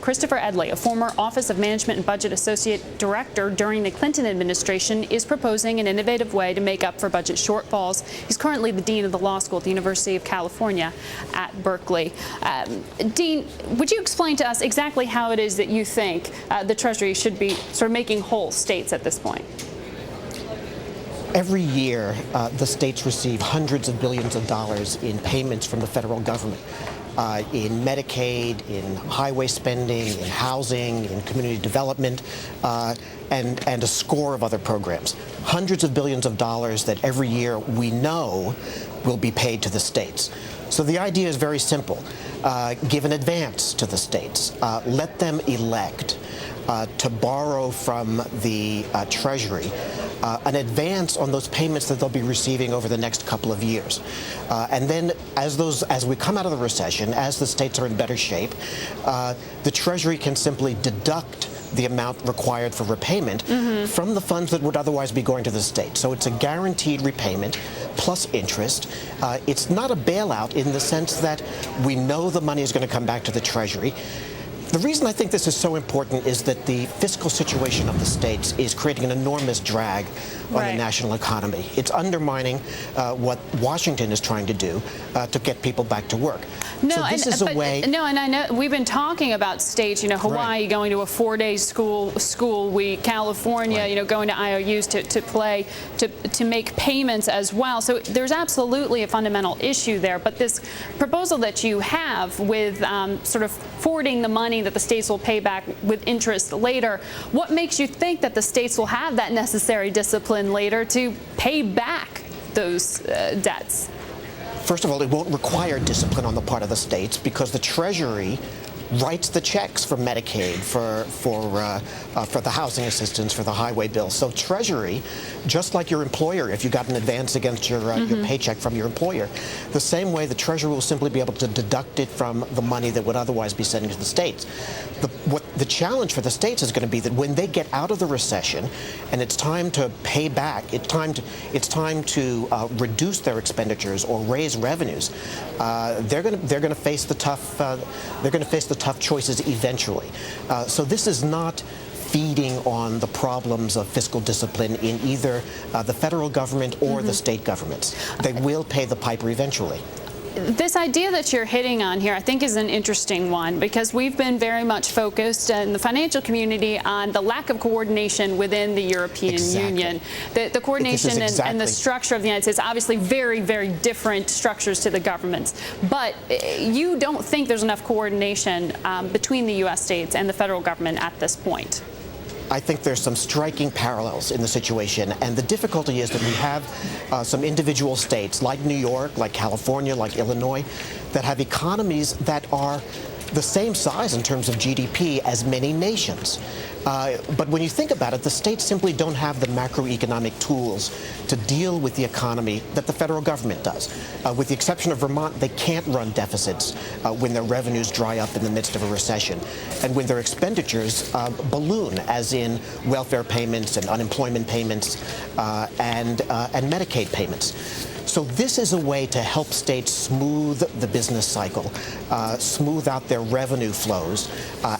Christopher Edley, a former Office of Management and Budget Associate Director during the Clinton administration, is proposing an innovative way to make up for budget shortfalls. He's currently the Dean of the Law School at the University of California at Berkeley. Dean, would you explain to us exactly how it is that you think the Treasury should be sort of making whole states at this point? Every year, the states receive hundreds of billions of dollars in payments from the federal government. In Medicaid, in highway spending, in housing, in community development, and a score of other programs. Hundreds of billions of dollars that every year we know will be paid to the states. So the idea is very simple. Give an advance to the states. Let them elect to borrow from the Treasury an advance on those payments that they'll be receiving over the next couple of years. And then as we come out of the recession, as the states are in better shape, the Treasury can simply deduct the amount required for repayment from the funds that would otherwise be going to the state. So it's a guaranteed repayment plus interest. It's not a bailout in the sense that we know the money is going to come back to the Treasury. The reason I think this is so important is that the fiscal situation of the states is creating an enormous drag on the national economy. It's undermining what Washington is trying to do to get people back to work. No, so this is a way. No, and I know we've been talking about states, Hawaii going to a 4-day school week, California, going to IOUs to make payments as well. So there's absolutely a fundamental issue there. But this proposal that you have with sort of forwarding the money that the states will pay back with interest later, what makes you think that the states will have that necessary discipline later to pay back those debts? First of all, it won't require discipline on the part of the states because the Treasury writes the checks for Medicaid, for the housing assistance, for the highway bill. So Treasury, just like your employer, if you got an advance against your paycheck from your employer, the same way the Treasury will simply be able to deduct it from the money that would otherwise be sent to the states. The challenge for the states is going to be that when they get out of the recession and it's time to pay back, it's time to reduce their expenditures or raise revenues, they're going to face the tough choices eventually. So this is not feeding on the problems of fiscal discipline in either the federal government or the state governments. They will pay the piper eventually. This idea that you're hitting on here, I think, is an interesting one because we've been very much focused in the financial community on the lack of coordination within the European Union. The coordination and the structure of the United States, obviously very, very different structures to the governments. But you don't think there's enough coordination between the U.S. states and the federal government at this point? I think there's some striking parallels in the situation, and the difficulty is that we have some individual states like New York, like California, like Illinois, that have economies that are the same size in terms of GDP as many nations. But when you think about it, the states simply don't have the macroeconomic tools to deal with the economy that the federal government does. With the exception of Vermont, they can't run deficits when their revenues dry up in the midst of a recession and when their expenditures balloon, as in welfare payments and unemployment payments and Medicaid payments. So this is a way to help states smooth the business cycle, smooth out their revenue flows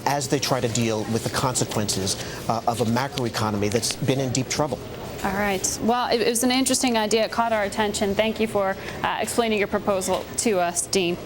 as they try to deal with the consequences of a macroeconomy that's been in deep trouble. All right. Well, it was an interesting idea. It caught our attention. Thank you for explaining your proposal to us, Dean.